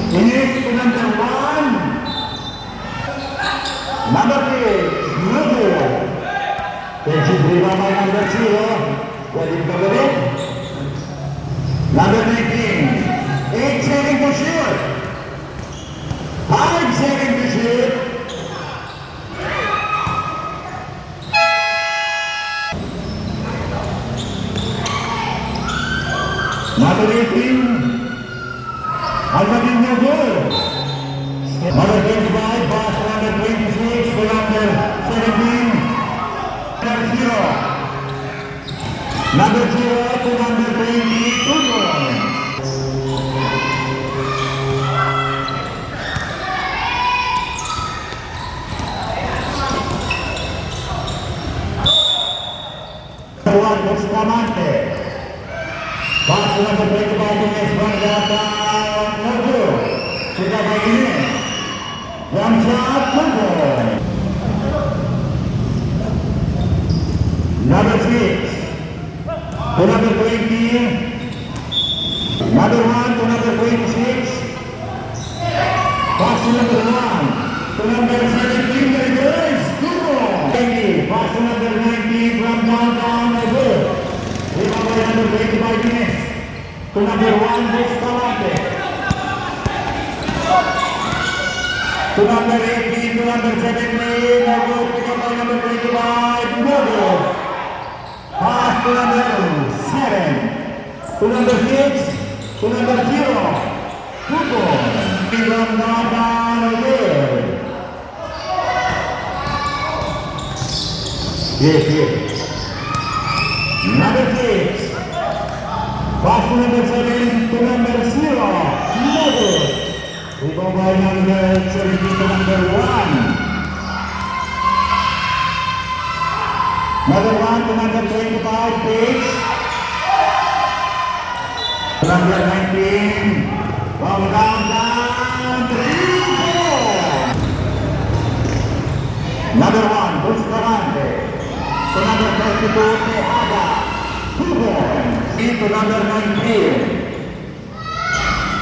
Finish to number 1. Number 3, Nudu. Tensi terima by number 0. Wajib kembali. Number 19, 8 seconds to shoot. 5 seconds to shoot. Number 18, Al-Madin Nudu. Number 25, pass to number 26, to number 17, number 0. Number 0 to number 22. Juan Bustamante. Pass to number 25 to Espargata Nudu. Sudah baik ini. Ramsyad Nudu. Number 6 to number 20. Number 1 to number 26. Pass to number 1 to number 17. Very good. Nudu. Pass to number 19 from downtown Nudu. Number 25 minutes to number 1 Bustamante. To number 18 to number 17 Nudu. Pick up by number 25 Nudu. Pass to number 7 to number 6 to number 0 Nudu. From downtown Nudu. Yes. Number 6, pass to number 7 to number 0, Nudu. Rebound by number 17 to number 1. Number 1 to number 25, Page. Number 19, from down, 3-4. Number 1, Bustamante. To number 32, Tejada. 2 points. To number 19.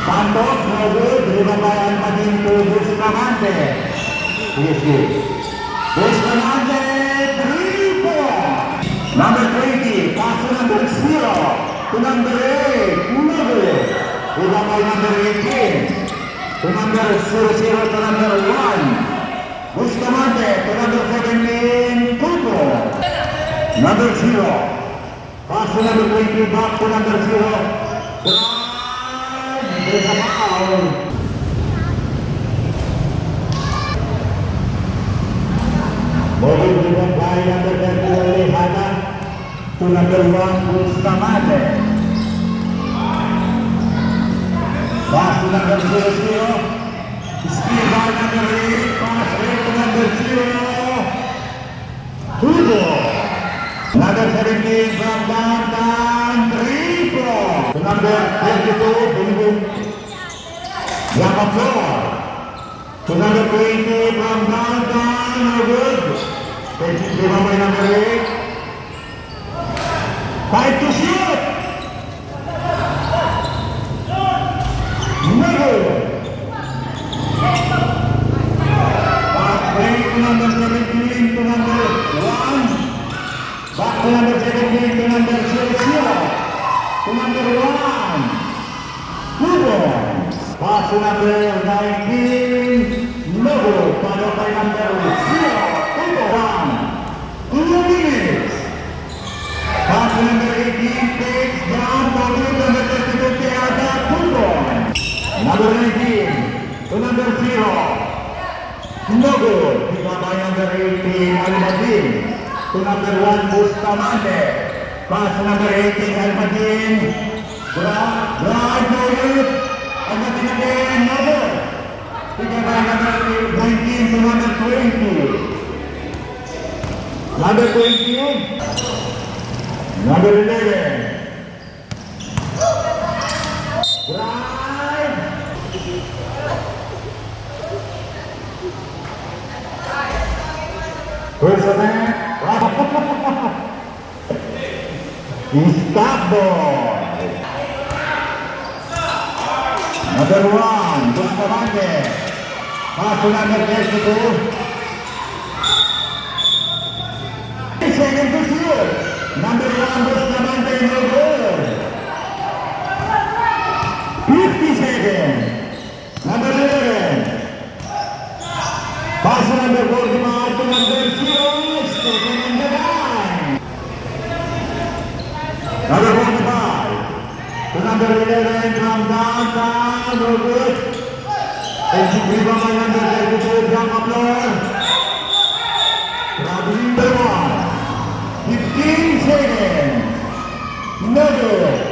Santos, no good. Driven by Al-Madin to Bustamante. Yes. Bustamante, 3 points. Number 20, pass to number 0. To number 8, Nudu. Driven by number 18. To number 00 to number 1. Bustamante to number 17, 2 points. Number 0. Pass to number 20, back to number 0. There's a foul. Ball given by number 30, Tejada to number 1, Bustamante. Pass to number 00. Speed by number 8. Pass to number 0. Nudu. Number 17 from downtown, 3 points. To number 32, Bingung Yamapur. To number 20 from downtown, no good. Driven by number 8. 5 to shoot. No good. Pass break to number 17 to number 1. Back to number 17 to number 00. To number 1. 2 points. Pass to number 19. Nudu. Followed by number 0. 1. 2 minutes. Pass to number 18. Takes down. Followed by number 32. Tejada. 2 points. Number 19. To number 0. Nudu. Pick up by number 18. Al-Madin. To number 1, Bustamante. Pass to number 18, Al-Madin. Drive to it. Al-Madin again, Nudu. Pick up by number 19 to number 20. Number 20. Number 11. Drive. Where's the man? Stop boy. Number 1. 1, Bustamante. Pass to number 32. Second to shoot. Number 1, Bustamante, no good. 50 seconds. Number 11. Pass to number 45 to number 0. Second and the line. Number 45. To number 11 from downtown, no good. Execute by number 32, jump up lower. Traveling number 1. 15 seconds. No good.